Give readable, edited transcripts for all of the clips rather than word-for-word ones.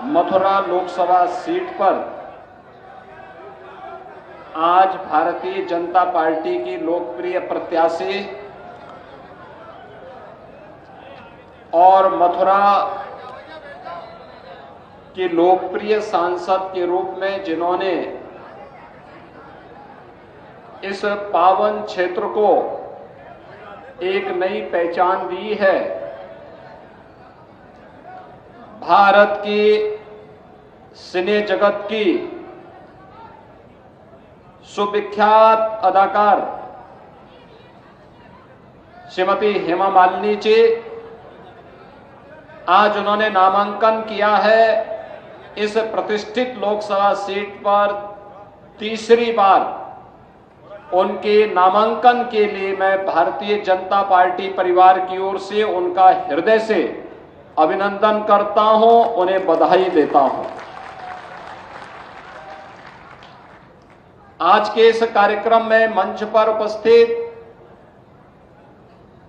Mathura Lok Sabha seat पर आज Bharatiya Janata party की लोकप्रिय प्रत्याशी और मथुरा की लोकप्रिय सांसद के रूप में जिन्होंने इस पावन क्षेत्र को एक नई पहचान दी है, भारत की सिने जगत की सुविख्यात अदाकार श्रीमती हेमा मालिनी जी, आज उन्होंने नामांकन किया है इस प्रतिष्ठित लोकसभा सीट पर। तीसरी बार उनके नामांकन के लिए मैं भारतीय जनता पार्टी परिवार की ओर से उनका हृदय से अभिनंदन करता हूं, उन्हें बधाई देता हूं। आज के इस कार्यक्रम में मंच पर उपस्थित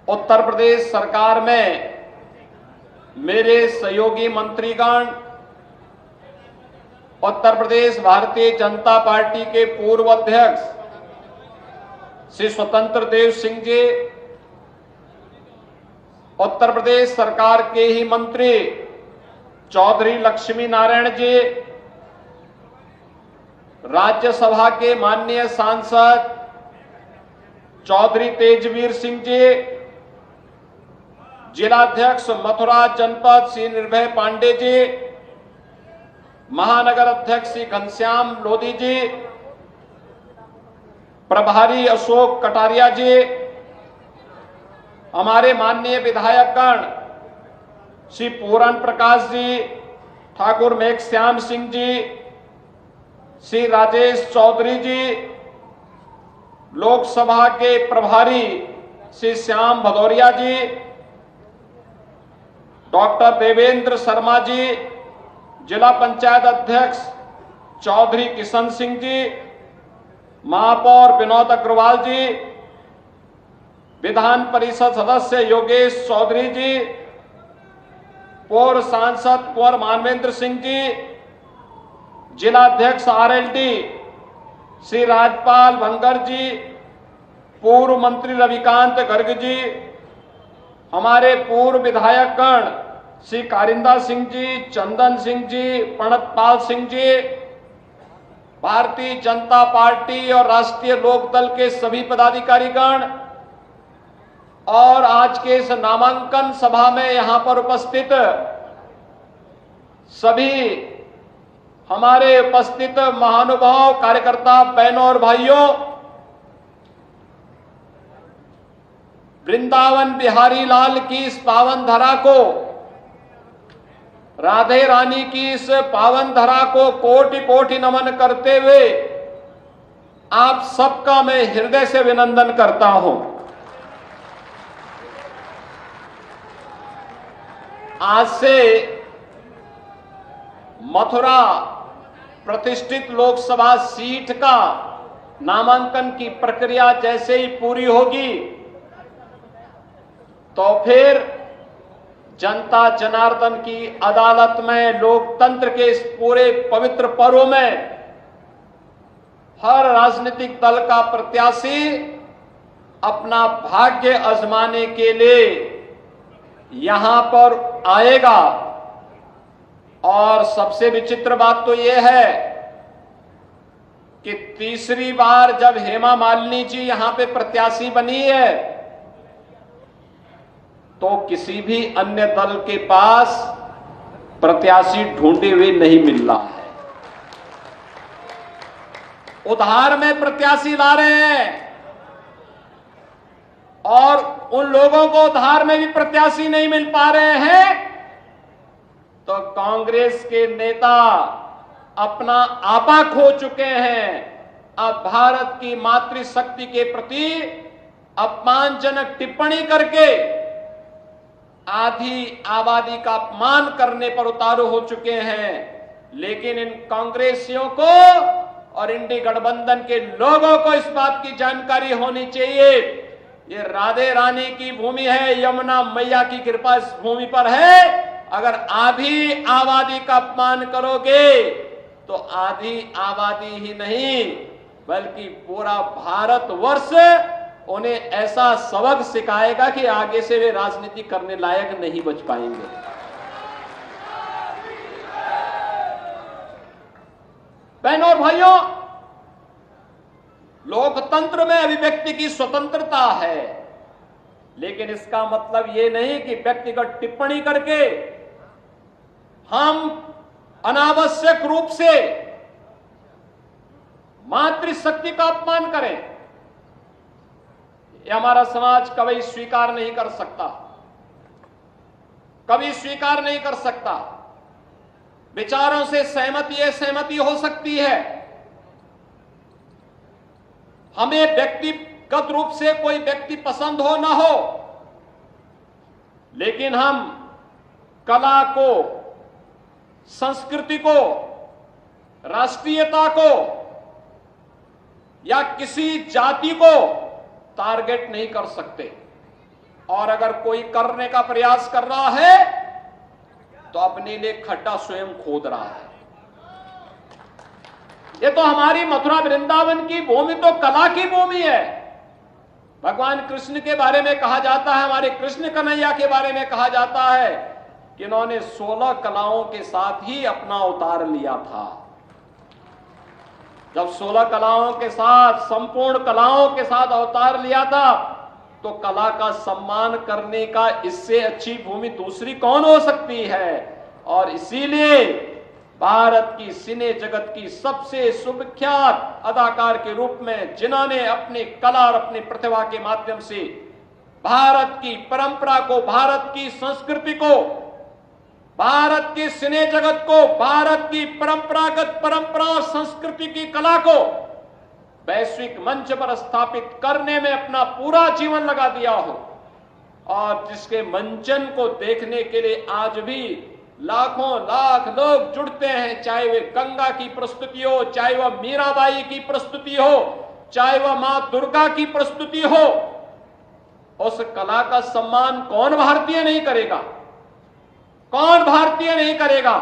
उत्तर प्रदेश सरकार में मेरे सहयोगी मंत्रीगण, उत्तर प्रदेश भारतीय जनता पार्टी के पूर्व अध्यक्ष श्री स्वतंत्र देव सिंह जी, उत्तर प्रदेश सरकार के ही मंत्री चौधरी लक्ष्मी नारायण जी, राज्यसभा के माननीय सांसद चौधरी तेजवीर सिंह जी, जिलाध्यक्ष मथुरा जनपद श्री निर्भय पांडे जी, महानगर अध्यक्ष श्री घनश्याम लोधी जी, प्रभारी अशोक कटारिया जी, हमारे माननीय विधायकगण श्री पूरन प्रकाश जी, ठाकुर मेघश्याम सिंह जी, श्री राजेश चौधरी जी, लोकसभा के प्रभारी श्री श्याम भदौरिया जी, डॉक्टर देवेंद्र शर्मा जी, जिला पंचायत अध्यक्ष चौधरी किशन सिंह जी, महापौर विनोद अग्रवाल जी, विधान परिषद सदस्य योगेश चौधरी जी, पूर्व सांसद कुंवर मानवेंद्र सिंह जी, जिलाध्यक्ष आरएलडी श्री राजपाल भंगर जी, पूर्व मंत्री रविकांत गर्ग जी, हमारे पूर्व विधायकगण श्री कारिंदा सिंह जी, चंदन सिंह जी, प्रणतपाल सिंह जी, भारतीय जनता पार्टी और राष्ट्रीय लोकदल के सभी पदाधिकारीगण और आज के इस नामांकन सभा में यहां पर उपस्थित सभी हमारे उपस्थित महानुभाव कार्यकर्ता बहनों और भाइयों, वृंदावन बिहारी लाल की इस पावन धरा को, राधे रानी की इस पावन धरा को कोटि कोटि नमन करते हुए आप सबका मैं हृदय से अभिनंदन करता हूं। आज से मथुरा प्रतिष्ठित लोकसभा सीट का नामांकन की प्रक्रिया जैसे ही पूरी होगी तो फिर जनता जनार्दन की अदालत में लोकतंत्र के इस पूरे पवित्र पर्व में हर राजनीतिक दल का प्रत्याशी अपना भाग्य आजमाने के लिए यहां पर आएगा। और सबसे विचित्र बात तो यह है कि तीसरी बार जब हेमा मालिनी जी यहां पे प्रत्याशी बनी है तो किसी भी अन्य दल के पास प्रत्याशी ढूंढे हुए नहीं मिल रहा है। उधार में प्रत्याशी ला रहे हैं और उन लोगों को उधार में भी प्रत्याशी नहीं मिल पा रहे हैं तो कांग्रेस के नेता अपना आपा खो चुके हैं। अब भारत की मातृशक्ति के प्रति अपमानजनक टिप्पणी करके आधी आबादी का अपमान करने पर उतारू हो चुके हैं। लेकिन इन कांग्रेसियों को और इंडी गठबंधन के लोगों को इस बात की जानकारी होनी चाहिए, ये राधे रानी की भूमि है, यमुना मैया की कृपा इस भूमि पर है अगर आधी आबादी का अपमान करोगे तो आधी आबादी ही नहीं बल्कि पूरा भारतवर्ष उन्हें ऐसा सबक सिखाएगा कि आगे से वे राजनीति करने लायक नहीं बच पाएंगे। बहनों और भाइयों, लोकतंत्र में अभिव्यक्ति की स्वतंत्रता है, लेकिन इसका मतलब यह नहीं कि व्यक्तिगत टिप्पणी करके हम अनावश्यक रूप से मातृशक्ति का अपमान करें। यह हमारा समाज कभी स्वीकार नहीं कर सकता, कभी स्वीकार नहीं कर सकता। विचारों से सहमति हो सकती है, हमें व्यक्तिगत रूप से कोई व्यक्ति पसंद हो ना हो, लेकिन हम कला को, संस्कृति को, राष्ट्रीयता को या किसी जाति को टारगेट नहीं कर सकते। और अगर कोई करने का प्रयास कर रहा है तो अपने लिए खड्डा स्वयं खोद रहा है। ये तो हमारी मथुरा वृंदावन की भूमि तो कला की भूमि है। भगवान कृष्ण के बारे में कहा जाता है, हमारे कृष्ण कन्हैया के बारे में कहा जाता है कि इन्होंने 16 कलाओं के साथ ही अपना अवतार लिया था। जब 16 कलाओं के साथ, संपूर्ण कलाओं के साथ अवतार लिया था, तो कला का सम्मान करने का इससे अच्छी भूमि दूसरी कौन हो सकती है। और इसीलिए भारत की सिने जगत की सबसे सुविख्यात अदाकार के रूप में जिन्होंने अपनी कला और अपनी प्रतिभा के माध्यम से भारत की परंपरा को, भारत की संस्कृति को, भारत की सिने जगत को, भारत की परंपरा और संस्कृति की कला को वैश्विक मंच पर स्थापित करने में अपना पूरा जीवन लगा दिया हो, और जिसके मंचन को देखने के लिए आज भी लाखों लाख लोग जुड़ते हैं, चाहे वे गंगा की प्रस्तुति हो, चाहे वह मीराबाई की प्रस्तुति हो, चाहे वह मां दुर्गा की प्रस्तुति हो। उस कला का सम्मान कौन भारतीय नहीं करेगा, कौन भारतीय नहीं करेगा।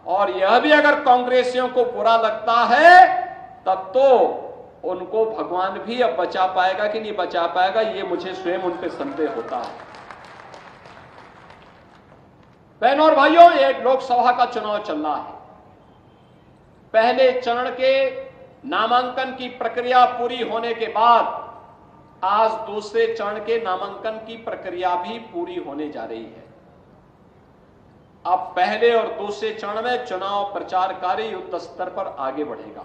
और यह भी अगर कांग्रेसियों को बुरा लगता है तब तो उनको भगवान भी अब बचा पाएगा कि नहीं बचा पाएगा, ये मुझे स्वयं उन पे संदेह होता है। बहनों और भाइयों, ये लोकसभा का चुनाव चल रहा है। पहले चरण के नामांकन की प्रक्रिया पूरी होने के बाद आज दूसरे चरण के नामांकन की प्रक्रिया भी पूरी होने जा रही है। अब पहले और दूसरे चरण में चुनाव प्रचार कार्य युद्ध स्तर पर आगे बढ़ेगा।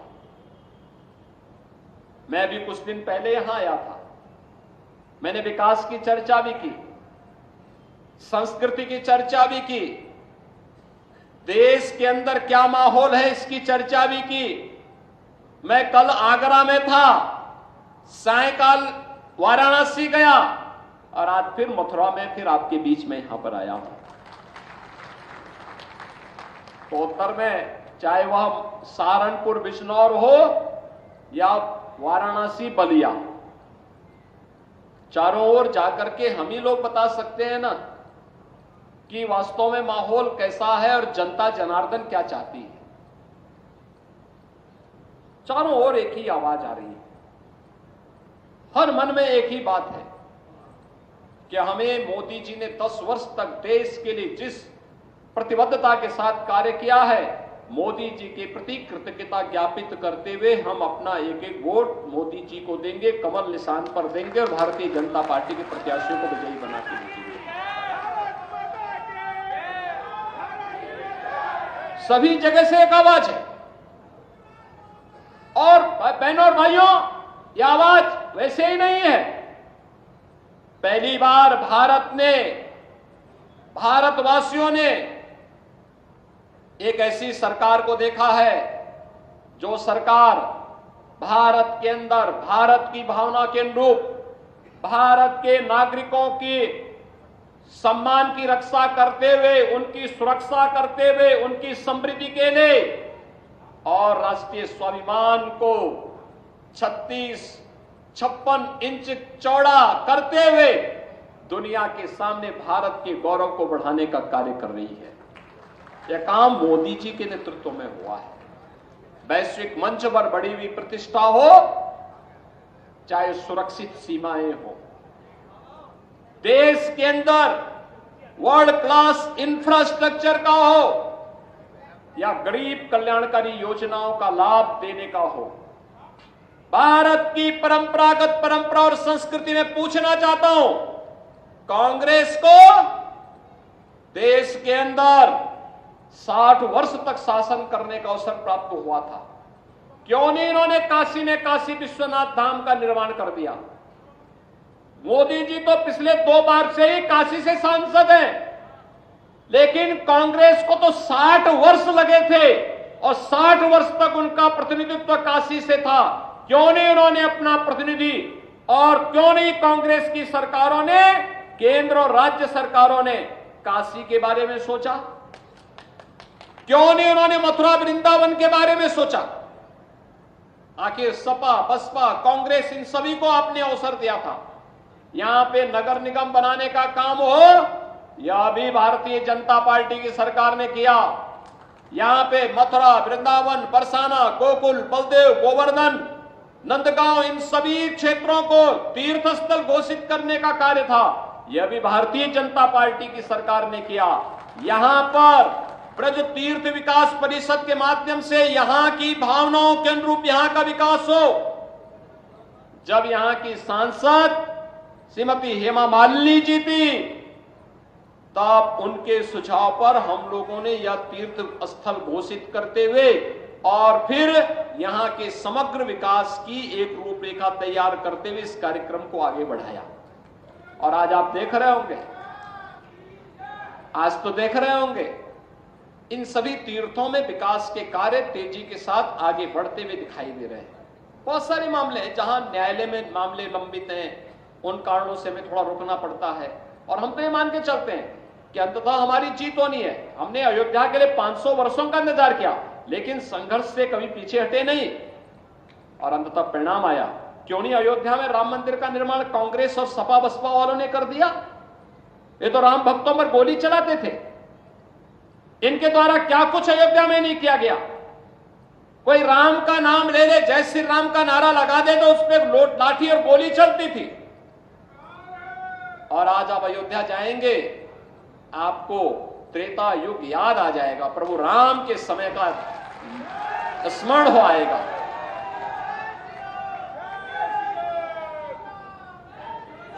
मैं भी कुछ दिन पहले यहां आया था, मैंने विकास की चर्चा भी की, संस्कृति की चर्चा भी की, देश के अंदर क्या माहौल है इसकी चर्चा भी की। मैं कल आगरा में था, सायंकाल वाराणसी गया और आज फिर मथुरा में फिर आपके बीच में यहां पर आया हूं। तो उत्तर में चाहे वह सहारनपुर बिजनौर हो या वाराणसी बलिया, चारों ओर जाकर के हम ही लोग बता सकते हैं ना कि वास्तव में माहौल कैसा है और जनता जनार्दन क्या चाहती है। चारों ओर एक ही आवाज आ रही है, हर मन में एक ही बात है कि हमें मोदी जी ने 10 वर्ष तक देश के लिए जिस प्रतिबद्धता के साथ कार्य किया है, मोदी जी के प्रति कृतज्ञता ज्ञापित करते हुए हम अपना एक एक वोट मोदी जी को देंगे, कमल निशान पर देंगे और भारतीय जनता पार्टी के प्रत्याशियों को विजयी बना के भेजेंगे। सभी जगह से एक आवाज है। और बहनों और भाइयों, यह आवाज वैसे ही नहीं है। पहली बार भारतवासियों ने एक ऐसी सरकार को देखा है जो सरकार भारत के अंदर भारत की भावना के अनुरूप भारत के नागरिकों की सम्मान की रक्षा करते हुए, उनकी सुरक्षा करते हुए, उनकी समृद्धि के लिए और राष्ट्रीय स्वाभिमान को 36-56 इंच चौड़ा करते हुए दुनिया के सामने भारत के गौरव को बढ़ाने का कार्य कर रही है। यह काम मोदी जी के नेतृत्व में हुआ है। वैश्विक मंच पर बढ़ी हुई प्रतिष्ठा हो, चाहे सुरक्षित सीमाएं हो, देश के अंदर वर्ल्ड क्लास इंफ्रास्ट्रक्चर का हो, या गरीब कल्याणकारी योजनाओं का लाभ देने का हो, भारत की परंपरा और संस्कृति में पूछना चाहता हूं, कांग्रेस को देश के अंदर 60 वर्ष तक शासन करने का अवसर प्राप्त हुआ था। क्यों नहीं इन्होंने काशी में काशी विश्वनाथ धाम का निर्माण कर दिया? मोदी जी तो पिछले 2 बार से ही काशी से सांसद हैं, लेकिन कांग्रेस को तो 60 वर्ष लगे थे और 60 वर्ष तक उनका प्रतिनिधित्व काशी से था। क्यों नहीं उन्होंने अपना प्रतिनिधि, और क्यों नहीं कांग्रेस की सरकारों ने, केंद्र और राज्य सरकारों ने काशी के बारे में सोचा? क्यों नहीं उन्होंने मथुरा वृंदावन के बारे में सोचा? आखिर सपा, बसपा, कांग्रेस, इन सभी को आपने अवसर दिया था। यहां पे नगर निगम बनाने का काम हो, यह भी भारतीय जनता पार्टी की सरकार ने किया। यहां पे मथुरा, वृंदावन, बरसाना, गोकुल, बलदेव, गोवर्धन, नंदगांव, इन सभी क्षेत्रों को तीर्थ स्थल घोषित करने का कार्य था। यह भी भारतीय जनता पार्टी की सरकार ने किया। यहां पर ब्रज तीर्थ विकास परिषद के माध्यम से यहां की भावनाओं के अनुरूप यहां का विकास हो। जब यहां की सांसद श्रीमती हेमा मालिनी जी थी, तब उनके सुझाव पर हम लोगों ने यह तीर्थ स्थल घोषित करते हुए और फिर यहां के समग्र विकास की एक रूपरेखा तैयार करते हुए इस कार्यक्रम को आगे बढ़ाया। और आज आप देख रहे होंगे, आज तो देख रहे होंगे, इन सभी तीर्थों में विकास के कार्य तेजी के साथ आगे बढ़ते हुए दिखाई दे रहे हैं। बहुत सारे मामले हैं जहां न्यायालय में मामले लंबित हैं, उन कारणों से हमें थोड़ा रुकना पड़ता है। और हम तो ये मान के चलते हैं कि अंततः हमारी जीत होनी है। हमने अयोध्या के लिए 500 वर्षों का इंतजार किया, लेकिन संघर्ष से कभी पीछे हटे नहीं, और अंततः परिणाम आया। क्यों नहीं अयोध्या में राम मंदिर का निर्माण कांग्रेस और सपा बसपा वालों ने कर दिया? ये तो राम भक्तों पर गोली चलाते थे। इनके द्वारा क्या कुछ अयोध्या में नहीं किया गया? कोई राम का नाम ले ले, जय श्री राम का नारा लगा दे तो उस पर लाठी और गोली चलती थी। और आज आप अयोध्या जाएंगे, आपको त्रेता युग याद आ जाएगा, प्रभु राम के समय का स्मरण हो आएगा।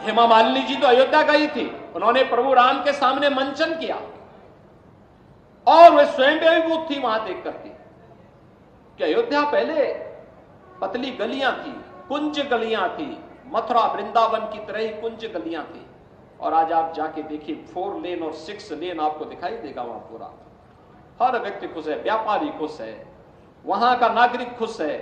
हेमा मालिनी जी तो अयोध्या गई थी, उन्होंने प्रभु राम के सामने मंचन किया और वे स्वयं भी अभिभूत थी वहां देख करके कि अयोध्या पहले पतली गलियां थी, कुंज गलियां थी, मथुरा वृंदावन की तरह ही कुंज गलियां थी। और आज आप जाके देखिए 4 लेन और 6 लेन आपको दिखाई देगा वहां पूरा। हर व्यक्ति खुश है, व्यापारी खुश है, वहां का नागरिक खुश है,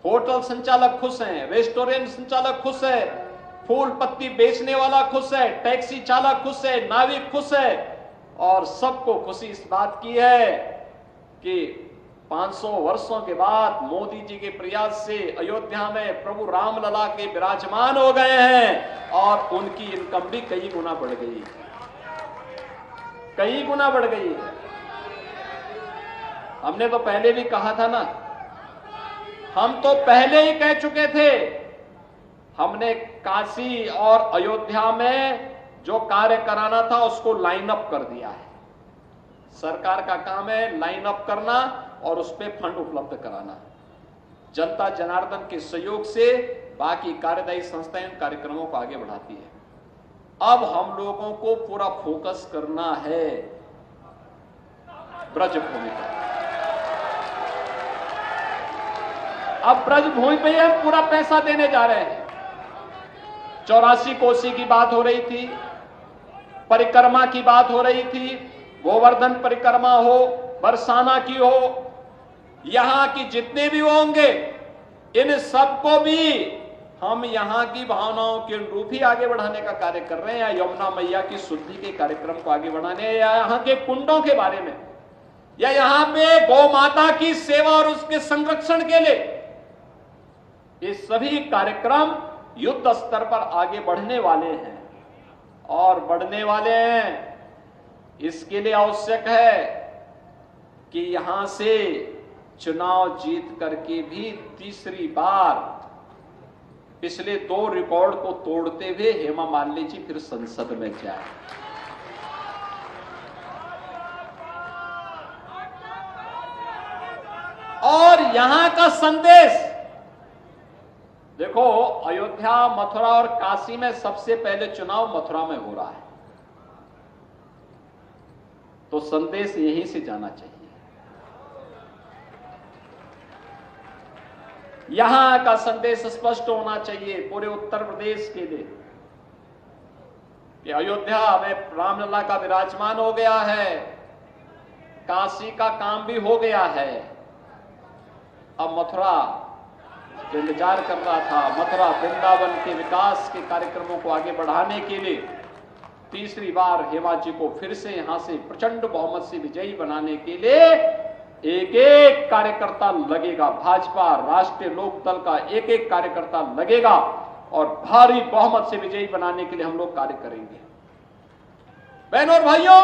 होटल संचालक खुश हैं, रेस्टोरेंट संचालक खुश है, फूल पत्ती बेचने वाला खुश है, टैक्सी चालक खुश है, नाविक खुश है। और सबको खुशी इस बात की है कि 500 वर्षों के बाद मोदी जी के प्रयास से अयोध्या में प्रभु रामलला के विराजमान हो गए हैं और उनकी इनकम भी कई गुना बढ़ गई है, कई गुना बढ़ गई है। हमने तो पहले भी कहा था ना, हम तो पहले ही कह चुके थे, हमने काशी और अयोध्या में जो कार्य कराना था उसको लाइन अप कर दिया है। सरकार का काम है लाइन अप करना और उस पर फंड उपलब्ध कराना। जनता जनार्दन के सहयोग से बाकी कार्यदायी संस्थाएं इन कार्यक्रमों को आगे बढ़ाती है। अब हम लोगों को पूरा फोकस करना है ब्रजभूमि पर। अब ब्रजभूमि पे हम पूरा पैसा देने जा रहे हैं। 84 कोसी की बात हो रही थी, परिक्रमा की बात हो रही थी, गोवर्धन परिक्रमा हो, बरसाना की हो, यहां की जितने भी होंगे, इन सबको भी हम यहां की भावनाओं के अनुरूप ही आगे बढ़ाने का कार्य कर रहे हैं। या यमुना मैया की शुद्धि के कार्यक्रम को आगे बढ़ाने, या यहां के कुंडों के बारे में, या यहां पे गौ माता की सेवा और उसके संरक्षण के लिए, ये सभी कार्यक्रम युद्ध स्तर पर आगे बढ़ने वाले हैं। और बढ़ने वाले हैं। इसके लिए आवश्यक है कि यहां से चुनाव जीत करके भी तीसरी बार पिछले 2 रिकॉर्ड को तोड़ते हुए हेमा मालिनी जी फिर संसद में जाए। और यहां का संदेश देखो, अयोध्या, मथुरा और काशी में सबसे पहले चुनाव मथुरा में हो रहा है, तो संदेश यहीं से जाना चाहिए। यहां का संदेश स्पष्ट होना चाहिए पूरे उत्तर प्रदेश के लिए कि अयोध्या में रामलला का विराजमान हो गया है, काशी का काम भी हो गया है। अब मथुरा जो इंतजार कर रहा था, मथुरा वृंदावन के विकास के कार्यक्रमों को आगे बढ़ाने के लिए तीसरी बार हेमा जी को फिर से यहां से प्रचंड बहुमत से विजयी बनाने के लिए एक एक कार्यकर्ता लगेगा। भाजपा राष्ट्रीय लोकदल का एक एक कार्यकर्ता लगेगा और भारी बहुमत से विजयी बनाने के लिए हम लोग कार्य करेंगे। बहनों और भाइयों,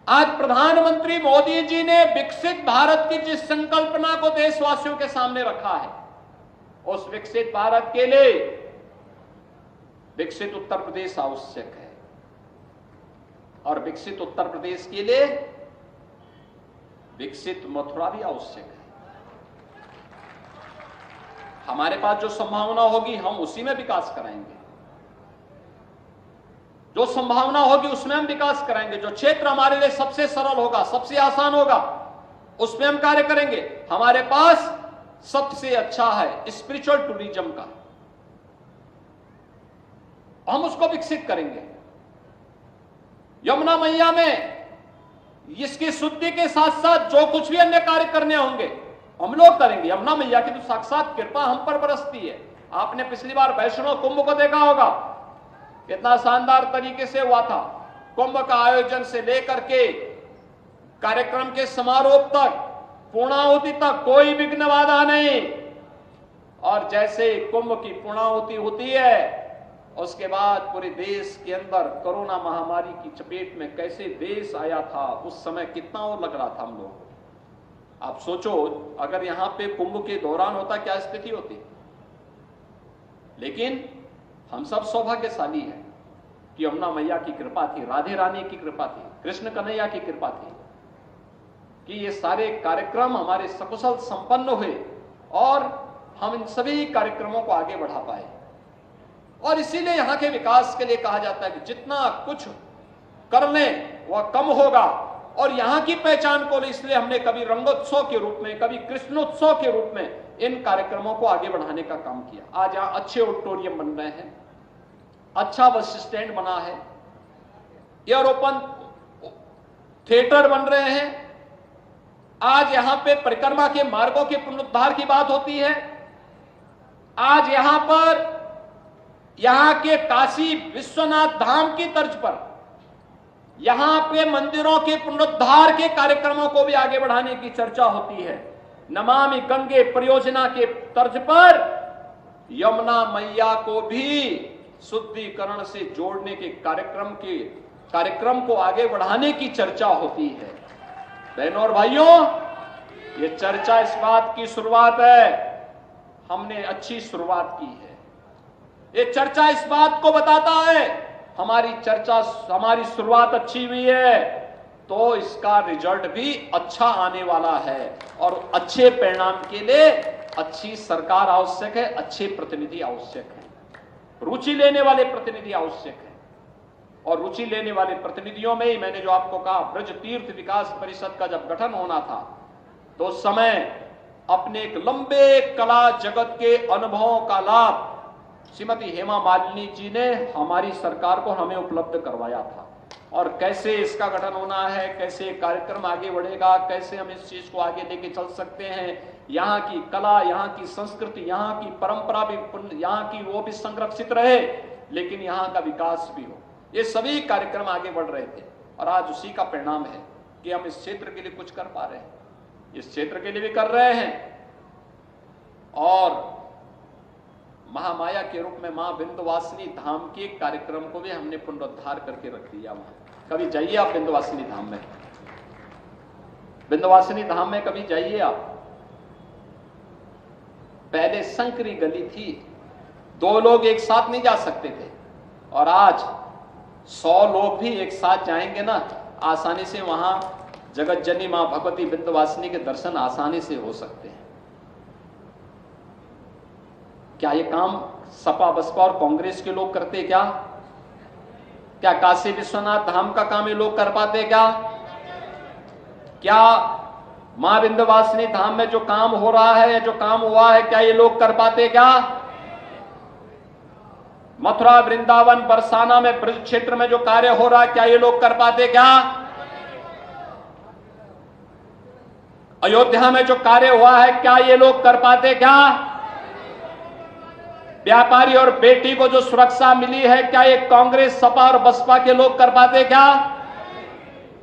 आज प्रधानमंत्री मोदी जी ने विकसित भारत की जिस संकल्पना को देशवासियों के सामने रखा है, उस विकसित भारत के लिए विकसित उत्तर प्रदेश आवश्यक है और विकसित उत्तर प्रदेश के लिए विकसित मथुरा भी आवश्यक है। हमारे पास जो संभावना होगी हम उसी में विकास कराएंगे, जो संभावना होगी उसमें हम विकास कराएंगे। जो क्षेत्र हमारे लिए सबसे सरल होगा, सबसे आसान होगा, उसमें हम कार्य करेंगे। हमारे पास सबसे अच्छा है स्पिरिचुअल टूरिज्म का, हम उसको विकसित करेंगे। यमुना मैया में इसकी शुद्धि के साथ साथ जो कुछ भी अन्य कार्य करने होंगे हम लोग करेंगे। यमुना मैया की तो साक्षात कृपा हम पर बरसती है। आपने पिछली बार वैष्णो कुंभ को देखा होगा, कितना शानदार तरीके से हुआ था। कुंभ का आयोजन से लेकर के कार्यक्रम के समारोह तक, पूर्णाहुति तक कोई विघ्न बाधा नहीं। और जैसे कुंभ की पूर्णाहुति होती है, उसके बाद पूरे देश के अंदर कोरोना महामारी की चपेट में कैसे देश आया था, उस समय कितना और लग रहा था हम लोग। आप सोचो अगर यहां पे कुंभ के दौरान होता क्या स्थिति होती। लेकिन हम सब सौभाग्यशाली हैं कि यमुना मैया की कृपा थी, राधे रानी की कृपा थी, कृष्ण कन्हैया की कृपा थी कि ये सारे कार्यक्रम हमारे सकुशल संपन्न हुए और हम इन सभी कार्यक्रमों को आगे बढ़ा पाए। और इसीलिए यहां के विकास के लिए कहा जाता है कि जितना कुछ कर लें वह कम होगा। और यहां की पहचान को इसलिए हमने कभी रंगोत्सव के रूप में, कभी कृष्णोत्सव के रूप में इन कार्यक्रमों को आगे बढ़ाने का काम किया। आज यहां अच्छे ऑडिटोरियम बन रहे हैं, अच्छा बस स्टैंड बना है, एयर ओपन थिएटर बन रहे हैं। आज यहां पे परिक्रमा के मार्गों के पुनरुद्धार की बात होती है। आज यहां पर यहां के काशी विश्वनाथ धाम की तर्ज पर यहां पे मंदिरों के पुनरुद्धार के कार्यक्रमों को भी आगे बढ़ाने की चर्चा होती है। नमामि गंगे परियोजना के तर्ज पर यमुना मैया को भी शुद्धिकरण से जोड़ने के कार्यक्रम को आगे बढ़ाने की चर्चा होती है। बहनों और भाइयों, ये चर्चा इस बात की शुरुआत है, हमने अच्छी शुरुआत की है। ये चर्चा इस बात को बताता है हमारी शुरुआत अच्छी हुई है तो इसका रिजल्ट भी अच्छा आने वाला है। और अच्छे परिणाम के लिए अच्छी सरकार आवश्यक है, अच्छे प्रतिनिधि आवश्यक है, रुचि लेने वाले प्रतिनिधि आवश्यक है। और रुचि लेने वाले प्रतिनिधियों में ही मैंने जो आपको कहा, ब्रज तीर्थ विकास परिषद का जब गठन होना था तो उस समय अपने एक लंबे कला जगत के अनुभवों का लाभ श्रीमती हेमा मालिनी जी ने हमारी सरकार को हमें उपलब्ध करवाया था। और कैसे इसका गठन होना है, कैसे कार्यक्रम आगे बढ़ेगा, कैसे हम इस चीज को आगे लेके चल सकते हैं, यहाँ की कला, यहाँ की संस्कृति, यहाँ की परंपरा भी, यहाँ की वो भी संरक्षित रहे लेकिन यहाँ का विकास भी हो, ये सभी कार्यक्रम आगे बढ़ रहे थे। और आज उसी का परिणाम है कि हम इस क्षेत्र के लिए कुछ कर पा रहे हैं, इस क्षेत्र के लिए भी कर रहे हैं। और महामाया के रूप में मां विंध्यवासिनी धाम के कार्यक्रम को भी हमने पुनरुद्धार करके रख दिया। वहां कभी जाइए आप विंध्यवासिनी धाम में, विंध्यवासिनी धाम में कभी जाइए आप। पहले संकरी गली थी, 2 लोग एक साथ नहीं जा सकते थे, और आज 100 लोग भी एक साथ जाएंगे ना, आसानी से वहां जगत जननी मां भगवती विंध्यवासिनी के दर्शन आसानी से हो सकते हैं। क्या ये काम सपा बसपा और कांग्रेस के लोग करते क्या? क्या काशी विश्वनाथ धाम का काम ये लोग कर पाते क्या? क्या मां विंध्यवासिनी धाम में जो काम हो रहा है, जो काम हुआ है, क्या ये लोग कर पाते क्या? मथुरा, वृंदावन, बरसाना में, ब्रज क्षेत्र में जो कार्य हो रहा है, क्या ये लोग कर पाते क्या? अयोध्या में जो कार्य हुआ है, क्या ये लोग कर पाते क्या? व्यापारी और बेटी को जो सुरक्षा मिली है, क्या ये कांग्रेस, सपा और बसपा के लोग कर पाते क्या?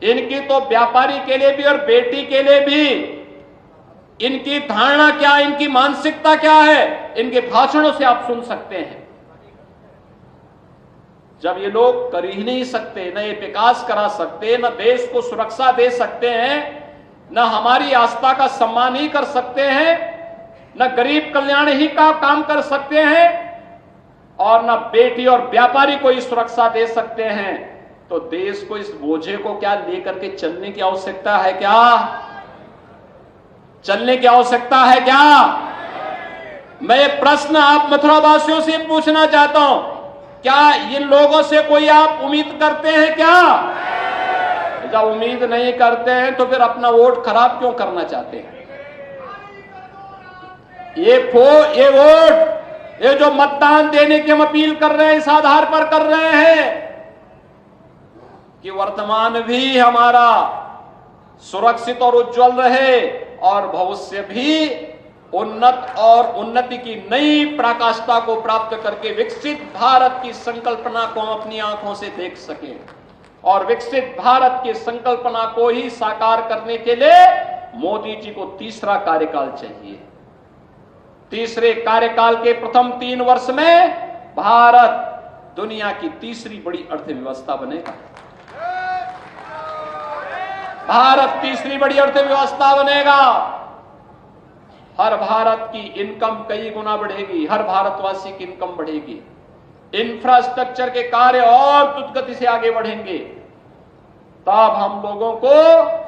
इनकी तो व्यापारी के लिए भी और बेटी के लिए भी इनकी धारणा क्या, इनकी मानसिकता क्या है, इनके भाषणों से आप सुन सकते हैं। जब ये लोग कर ही नहीं सकते, न ये विकास करा सकते, न देश को सुरक्षा दे सकते हैं, न हमारी आस्था का सम्मान ही कर सकते हैं, न गरीब कल्याण ही का काम कर सकते हैं, और न बेटी और व्यापारी को ही सुरक्षा दे सकते हैं, तो देश को इस बोझे को क्या लेकर के चलने की आवश्यकता है क्या? चलने की आवश्यकता है क्या? मैं ये प्रश्न आप मथुरा वासियों से पूछना चाहता हूं, क्या इन लोगों से कोई आप उम्मीद करते हैं क्या? जब उम्मीद नहीं करते हैं तो फिर अपना वोट खराब क्यों करना चाहते हैं? ये वोट, ये जो मतदान देने की हम अपील कर रहे हैं, इस आधार पर कर रहे हैं कि वर्तमान भी हमारा सुरक्षित और उज्जवल रहे, और भविष्य भी उन्नत और उन्नति की नई पराकाष्ठा को प्राप्त करके विकसित भारत की संकल्पना को हम अपनी आंखों से देख सकें, और विकसित भारत की संकल्पना को ही साकार करने के लिए मोदी जी को तीसरा कार्यकाल चाहिए। तीसरे कार्यकाल के प्रथम 3 वर्ष में भारत दुनिया की तीसरी बड़ी अर्थव्यवस्था बनेगा। भारत तीसरी बड़ी अर्थव्यवस्था बनेगा। हर भारत की इनकम कई गुना बढ़ेगी, हर भारतवासी की इनकम बढ़ेगी, इंफ्रास्ट्रक्चर के कार्य और द्रुत गति से आगे बढ़ेंगे। तब हम लोगों को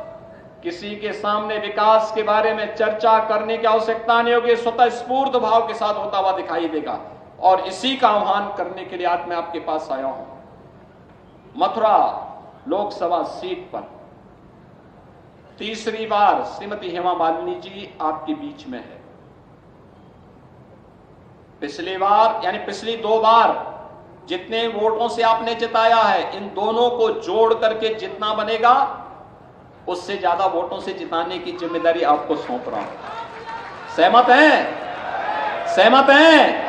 किसी के सामने विकास के बारे में चर्चा करने की आवश्यकता नहीं होगी, स्वतः स्फूर्त भाव के साथ होता हुआ दिखाई देगा, और इसी का आह्वान करने के लिए आज मैं आपके पास आया हूं। मथुरा लोकसभा सीट पर तीसरी बार श्रीमती हेमा मालिनी जी आपके बीच में है। पिछली बार यानी पिछली 2 बार जितने वोटों से आपने जिताया है, इन दोनों को जोड़ करके जितना बनेगा उससे ज्यादा वोटों से जिताने की जिम्मेदारी आपको सौंप रहा हूं। सहमत हैं? सहमत हैं?